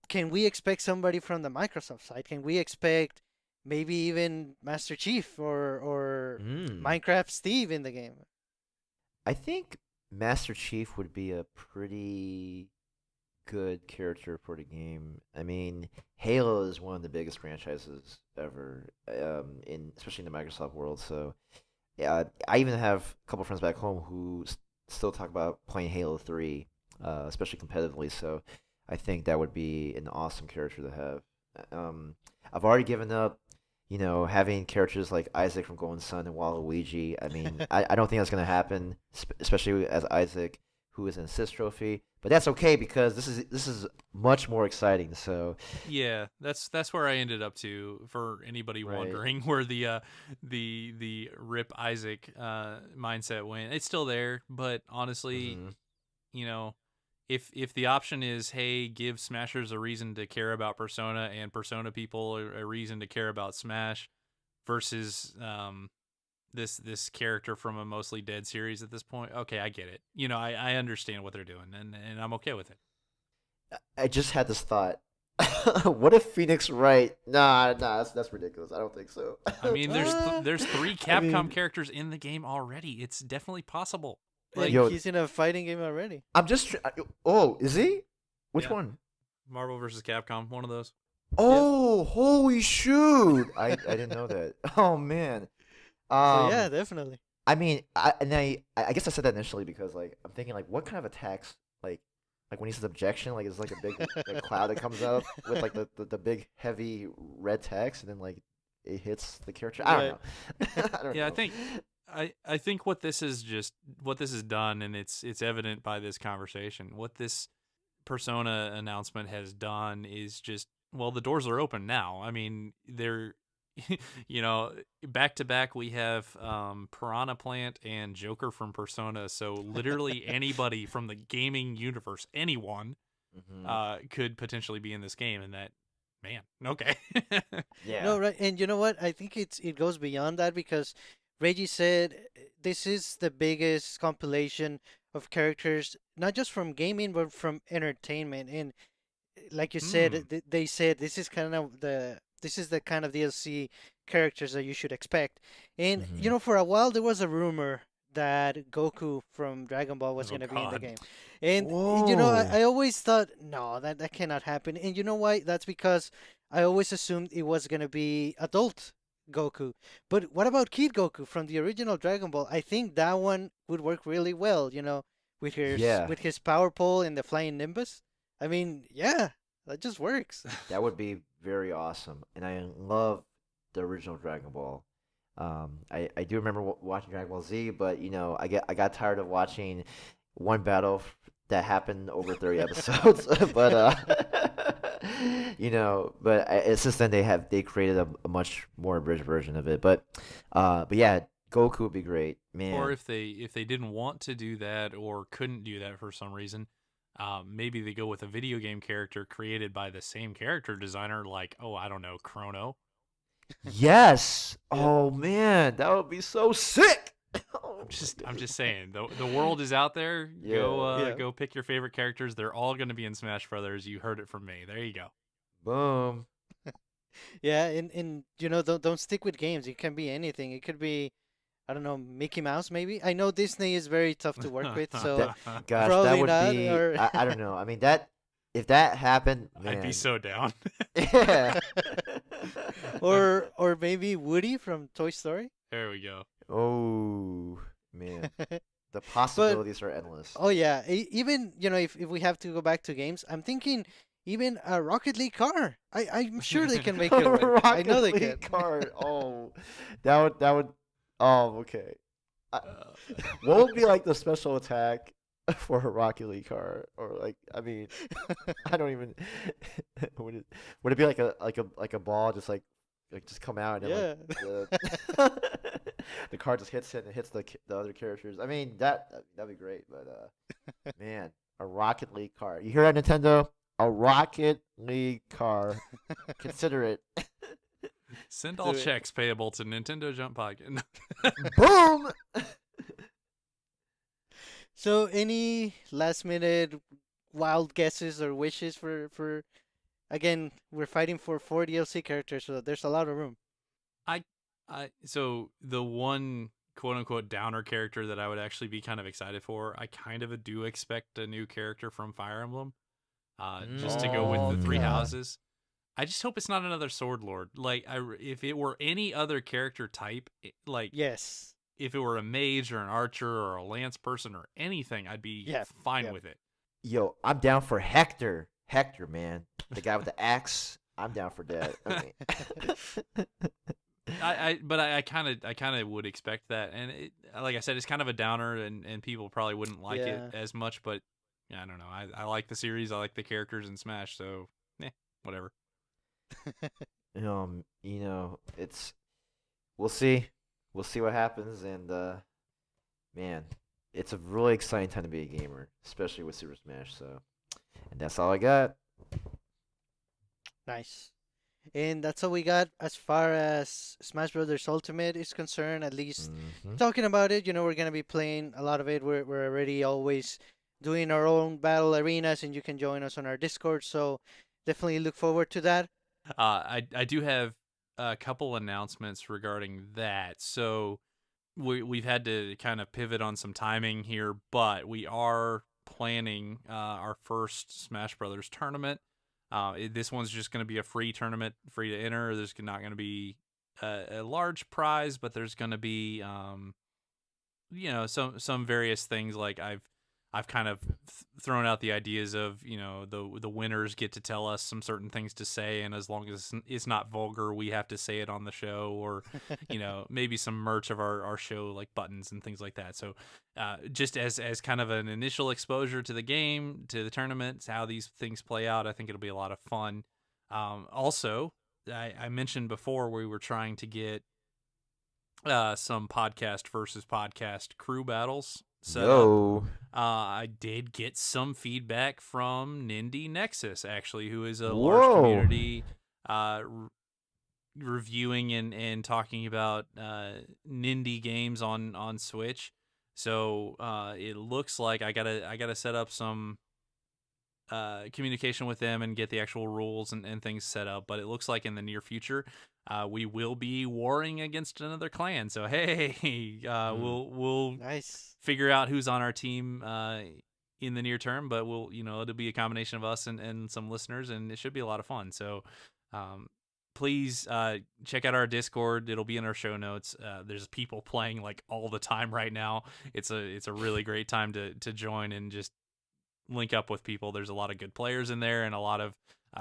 can we expect somebody from the Microsoft side? Can we expect maybe even Master Chief or Mm. Minecraft Steve in the game? I think Master Chief would be a pretty good character for the game. I mean, Halo is one of the biggest franchises ever, in especially in the Microsoft world. So, yeah, I even have a couple friends back home who still talk about playing Halo 3, especially competitively. So, I think that would be an awesome character to have. Um, I've already given up, having characters like Isaac from Golden Sun and Waluigi. I mean, I don't think that's gonna happen, especially as Isaac, who is an assist trophy. But that's okay because this is much more exciting. So, yeah, that's where I ended up to. For anybody right. wondering where the Rip Isaac mindset went, it's still there. But honestly, Hmm. you know, if the option is, hey, give Smashers a reason to care about Persona and Persona people a reason to care about Smash, versus this character from a mostly dead series at this point, okay, I get it. I understand what they're doing, and I'm okay with it. I just had this thought. What if Phoenix Wright? Nah, that's ridiculous. I don't think so. I mean, Ah, there's three I Capcom mean, characters in the game already. It's definitely possible. and Like, yo, he's in a fighting game already. I'm just. Oh, is he? Which yeah, one? Marvel versus Capcom, one of those. Yep. Oh, holy shoot! I didn't know that. Oh man. So yeah, Um, definitely. I mean, I guess I said that initially because like I'm thinking like what kind of attacks like when he says objection like it's like a big like cloud that comes up with like the big heavy red text and then like it hits the character. I don't Right. know. I don't Yeah, I know. think I think what this has done, and it's evident by this conversation. What this Persona announcement has done is just, well, the doors are open now. I mean, they're you know, back to back we have Piranha Plant and Joker from Persona. So literally anybody from the gaming universe, anyone, Hmm. could potentially be in this game, and that, man, okay. Yeah. No, right, and you know what? I think it goes beyond that because Reggie said this is the biggest compilation of characters, not just from gaming but from entertainment. And like you Hmm. said, they said this is the kind of DLC characters that you should expect. And Hmm. for a while there was a rumor that Goku from Dragon Ball was Oh going to be in the God. game. And Whoa. I always thought no, that cannot happen. And you know why? That's because I always assumed it was going to be adult Goku. But what about Kid Goku from the original Dragon Ball? I think that one would work really well, Yeah, with his power pole and the flying Nimbus. I mean, yeah, that just works. that would be very awesome. And I love the original Dragon Ball. I do remember watching Dragon Ball Z, but I got tired of watching one battle that happened over 30 episodes. But since then they created a much more abridged version of it. But yeah, Goku would be great, Or man. if they didn't want to do that or couldn't do that for some reason, maybe they go with a video game character created by the same character designer, like, oh, I don't know, Chrono. Yes. Yeah. Oh man, that would be so sick. Oh my I'm goodness. just saying, the world is out there. Yeah. Yeah. Go pick your favorite characters. They're all going to be in Smash Brothers. You heard it from me. There you go. Boom. Yeah, and don't stick with games. It can be anything. It could be, I don't know, Mickey Mouse maybe. I know Disney is very tough to work with, so That gosh, that probably would not. be Or I don't know. I mean that if that happened, I'd be man. so down. Yeah. or maybe Woody from Toy Story. There we go. Oh man, the But possibilities are endless. oh yeah, even if we have to go back to games, I'm thinking even a Rocket League car. I'm sure they can make it work. I know Rocket they League can. card. Oh, that would. Oh, okay. I, Uh, what would be like the special attack for a Rocket League card? Or like, I mean, I don't even. Would it be like a ball just come out and then Yeah. like the card just hits it and it hits the other characters? I mean that'd be great, but man, a Rocket League card. You hear that, Nintendo? A Rocket League car. Consider it. Send Do all it. checks payable to Nintendo Jump Podcast. Boom. So, any last minute wild guesses or wishes for again, we're fighting for 4 DLC characters, so there's a lot of room. So the one quote unquote downer character that I would actually be kind of excited for, I kind of do expect a new character from Fire Emblem, just to go with Oh the three god. houses. I just hope it's not another Sword Lord. Like, if it were any other character type, like Yes. if it were a mage or an archer or a lance person or anything, I'd be Yeah. fine Yeah. with it. Yo, I'm down for Hector. Hector, man. The guy with the axe. I'm down for that. I mean, But I kind of would expect that, and like I said, it's kind of a downer, and people probably wouldn't like Yeah. it as much. But yeah, I don't know. I like the series. I like the characters in Smash, so whatever. it's we'll see. We'll see what happens and man, it's a really exciting time to be a gamer, especially with Super Smash, so and that's all I got. Nice. And that's all we got as far as Smash Brothers Ultimate is concerned, at least Mhm. talking about it. We're going to be playing a lot of it. We're already always doing our own battle arenas, and you can join us on our Discord. So definitely look forward to that. I do have a couple announcements regarding that. So we've had to kind of pivot on some timing here, but we are planning our first Smash Brothers tournament. This one's just going to be a free tournament, free to enter. There's not going to be a large prize, but there's going to be some various things. Like I've kind of thrown out the ideas of the winners get to tell us some certain things to say, and as long as it's not vulgar, we have to say it on the show, or maybe some merch of our show, like buttons and things like that. So just as kind of an initial exposure to the game, to the tournaments, how these things play out, I think it'll be a lot of fun. Also, I mentioned before we were trying to get some podcast versus podcast crew battles set up. Yo. I did get some feedback from Nindy Nexus, actually, who is a large Whoa. community reviewing and talking about Nindy games on Switch. So it looks like I gotta set up some communication with them and get the actual rules and things set up. But it looks like in the near future, we will be warring against another clan. So hey, we'll Nice. figure out who's on our team in the near term. But it'll be a combination of us and some listeners, and it should be a lot of fun. So please check out our Discord. It'll be in our show notes. There's people playing like all the time right now. It's a really great time to join and just link up with people. There's a lot of good players in there and a lot of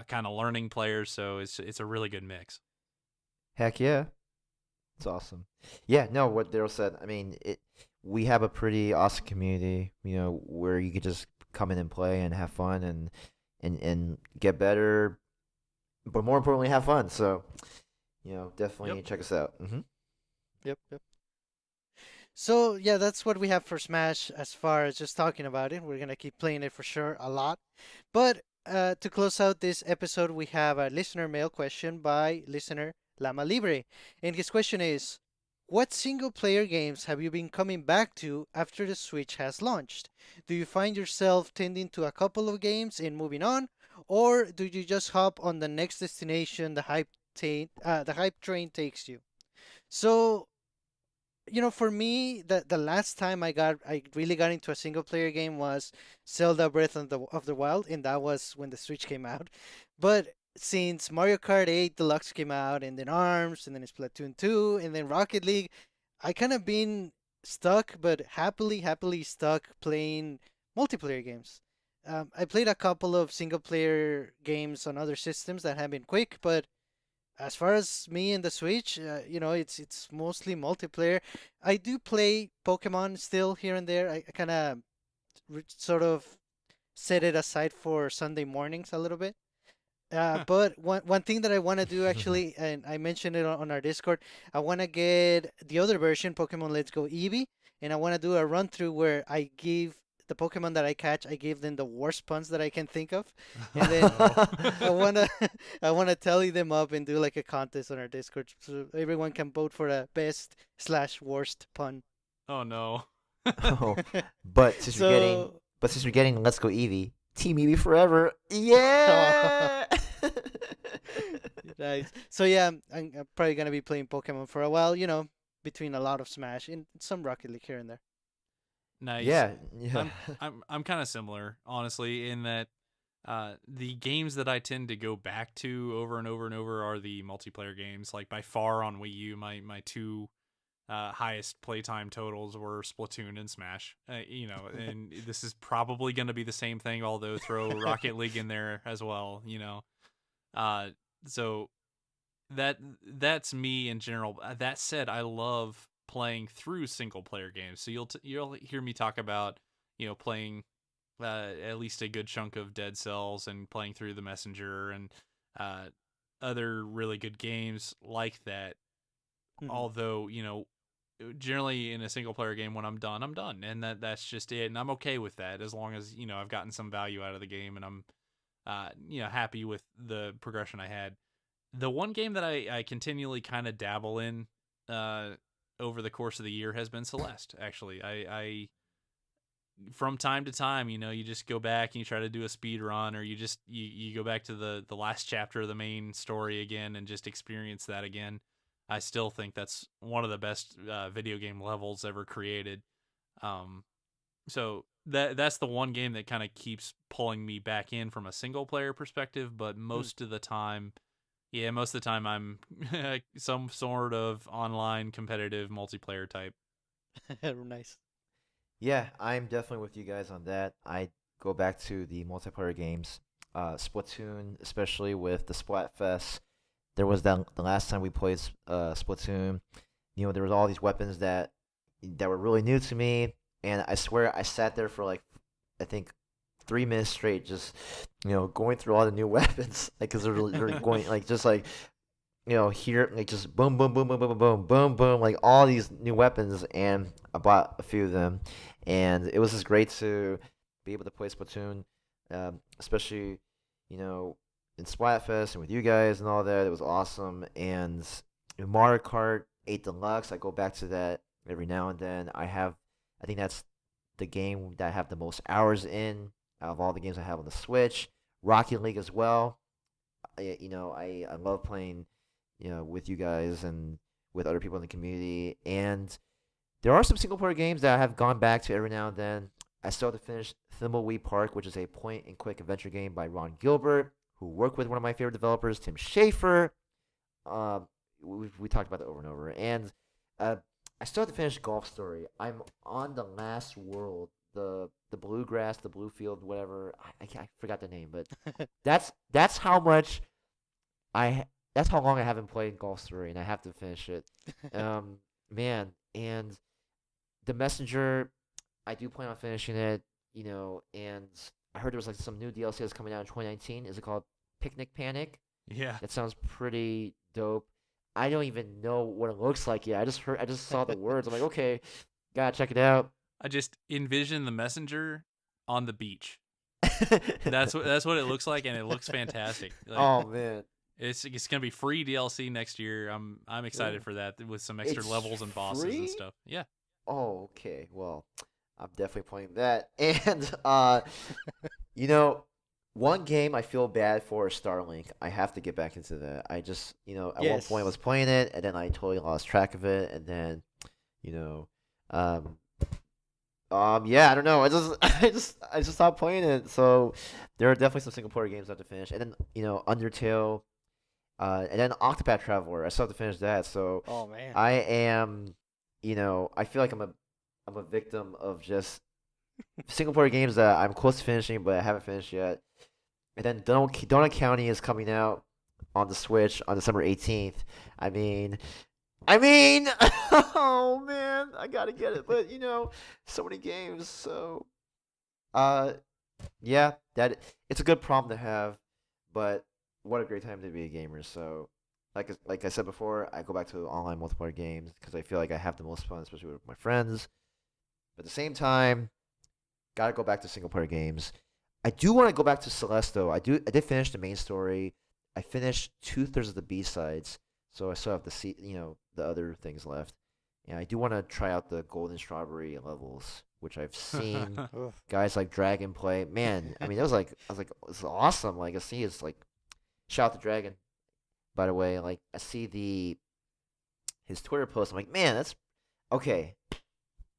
kind of learning players, so it's a really good mix. Heck yeah. It's awesome. Yeah, no, what Daryl said, I mean, we have a pretty awesome community, where you could just come in and play and have fun and get better, but more importantly, have fun. So, definitely Yep. check us out. Yep, yep. So yeah, that's what we have for Smash as far as just talking about it. We're gonna keep playing it for sure a lot. But to close out this episode, we have a listener mail question by listener Lama Libre. And his question is, what single player games have you been coming back to after the Switch has launched? Do you find yourself tending to a couple of games and moving on? Or do you just hop on the next destination the hype train takes you? So for me, the last time I really got into a single player game was Zelda Breath of the Wild, and that was when the Switch came out. But since Mario Kart 8 Deluxe came out, and then ARMS, and then Splatoon 2, and then Rocket League, I kind of been stuck, but happily stuck playing multiplayer games. I played a couple of single player games on other systems that have been quick, but as far as me and the Switch, it's mostly multiplayer. I do play Pokemon still here and there. I kind of sort of set it aside for Sunday mornings a little bit. Huh. But one thing that I want to do actually, and I mentioned it on our Discord, I want to get the other version, Pokemon Let's Go Eevee, and I want to do a run through where I give the Pokemon that I catch, I give them the worst puns that I can think of, and then Oh I no. wanna I wanna tally them up and do like a contest on our Discord so everyone can vote for the best slash worst pun. Oh no. Oh, but since you're getting, So but since you're getting Let's Go Eevee, Team Eevee forever. Yeah. nice. So yeah, I'm probably gonna be playing Pokemon for a while. Between a lot of Smash and some Rocket League here and there. Nice. Yeah, yeah. I'm kind of similar, honestly, in that the games that I tend to go back to over and over and over are the multiplayer games. Like by far on Wii U, my two highest playtime totals were Splatoon and Smash. And this is probably going to be the same thing, although throw Rocket League in there as well. Uh, so that's me in general. That said, I love playing through single player games. So you'll hear me talk about playing at least a good chunk of Dead Cells and playing through the Messenger and uh, other really good games like that. Mhm. Although generally in a single player game, when I'm done, and that's just it, and I'm okay with that as long as I've gotten some value out of the game and I'm happy with the progression I had. The one game that I continually kind of dabble in uh, over the course of the year has been Celeste. Actually, I from time to time, you just go back and you try to do a speed run, or you go back to the last chapter of the main story again and just experience that again. I still think that's one of the best video game levels ever created. Um, so that's the one game that kind of keeps pulling me back in from a single player perspective, but most of the time I'm some sort of online competitive multiplayer type. nice. Yeah, I'm definitely with you guys on that. I go back to the multiplayer games, Splatoon, especially with the Splatfest. There was the last time we played Splatoon. There was all these weapons that were really new to me, and I swear I sat there for like, I think, 3 minutes straight, just going through all the new weapons, like because they're going like just like here, like just boom, boom, boom, boom, boom, boom, boom, boom, like all these new weapons, and I bought a few of them, and it was just great to be able to play Splatoon, especially, you know, in Splatfest and with you guys and all that. It was awesome, and Mario Kart 8 Deluxe, I go back to that every now and then. I think that's the game that I have the most hours in out of all the games I have on the Switch. Rocket League as well. I love playing, with you guys and with other people in the community. And there are some single player games that I have gone back to every now and then. I still have to finish Thimbleweed Park, which is a point and click adventure game by Ron Gilbert, who worked with one of my favorite developers, Tim Schafer. we talked about that over and over. And I still have to finish Golf Story. I'm on the last world, the bluegrass, the blue field, whatever. I forgot the name, but that's how much that's how long I haven't played Golf Story, and I have to finish it. Man, and the Messenger, I do plan on finishing it. And I heard there was like some new DLC that's coming out in 2019. Is it called Picnic Panic? Yeah. That sounds pretty dope. I don't even know what it looks like yet. I just saw the words. I'm like, okay, gotta check it out. I just envision the messenger on the beach. That's what it looks like, and it looks fantastic. Like, Oh man, it's gonna be free DLC next year. I'm excited Ooh. for that with some extra It's levels and bosses and free? stuff. Yeah. Oh, okay. Well, I'm definitely playing that. And you know, one game I feel bad for is Starlink. I have to get back into that. I just, at one point I was Yes. playing it, and then I totally lost track of it, and then, you know, um, yeah, I don't know. I just stopped playing it. So there are definitely some single player games I have to finish, and then Undertale, and then Octopath Traveler. I still have to finish that. So Oh man. I am, I feel like I'm a victim of just single player games that I'm close to finishing, but I haven't finished yet. And then Donut County is coming out on the Switch on December 18th. I mean, oh man, I gotta get it. But so many games. So, uh, yeah, it's a good problem to have. But what a great time to be a gamer. So, like I said before, I go back to online multiplayer games because I feel like I have the most fun, especially with my friends. But at the same time, gotta go back to single player games. I do want to go back to Celeste though. I did finish the main story. I finished 2/3 of the B sides, so I still have to see the other things left. And I do want to try out the Golden Strawberry levels, which I've seen Oof. guys like Dragon play. Man, I mean, it was like I was like, it's awesome. Like I see, it's like shout out to Dragon. By the way, like I see his Twitter post. I'm like, man, that's okay.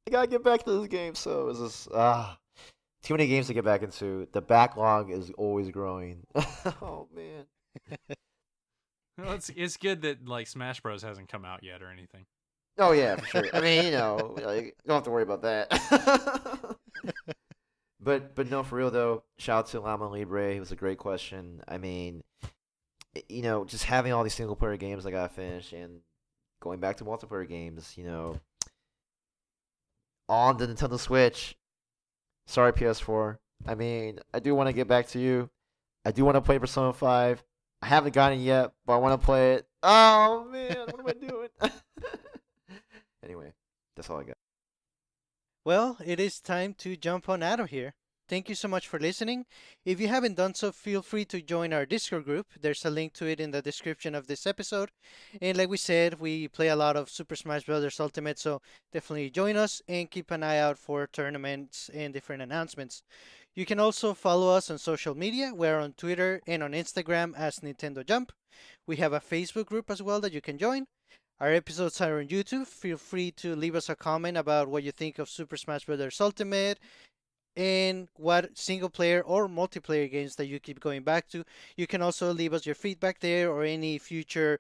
I gotta get back to this game. So it's just too many games to get back into. The backlog is always growing. Oh man. Well, it's good that like Smash Bros hasn't come out yet or anything. Oh yeah, for sure. I mean, like, don't have to worry about that. But no, for real though. Shout out to Llama Libre. It was a great question. I mean, just having all these single player games I gotta finish and going back to multiplayer games. On the Nintendo Switch. Sorry, PS4. I mean, I do want to get back to you. I do want to play Persona 5. I haven't gotten it yet, but I want to play it. Oh, man. What am I doing? Anyway, that's all I got. Well, it is time to jump on out of here. Thank you so much for listening. If you haven't done so, feel free to join our Discord group. There's a link to it in the description of this episode. And like we said, we play a lot of Super Smash Bros. Ultimate, so definitely join us and keep an eye out for tournaments and different announcements. You can also follow us on social media. We're on Twitter and on Instagram as Nintendo Jump. We have a Facebook group as well that you can join. Our episodes are on YouTube. Feel free to leave us a comment about what you think of Super Smash Bros. Ultimate and what single player or multiplayer games that you keep going back to. You can also leave us your feedback there or any future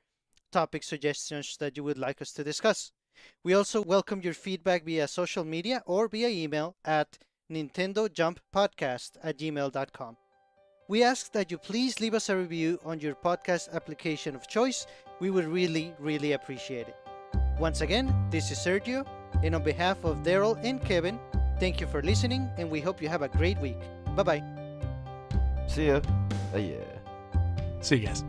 topic suggestions that you would like us to discuss. We also welcome your feedback via social media or via email at NintendoJumpPodcast@gmail.com. We ask that you please leave us a review on your podcast application of choice. We would really, really appreciate it. Once again, this is Sergio, and on behalf of Daryl and Kevin, thank you for listening, and we hope you have a great week. Bye-bye. See ya. Yeah. See you guys.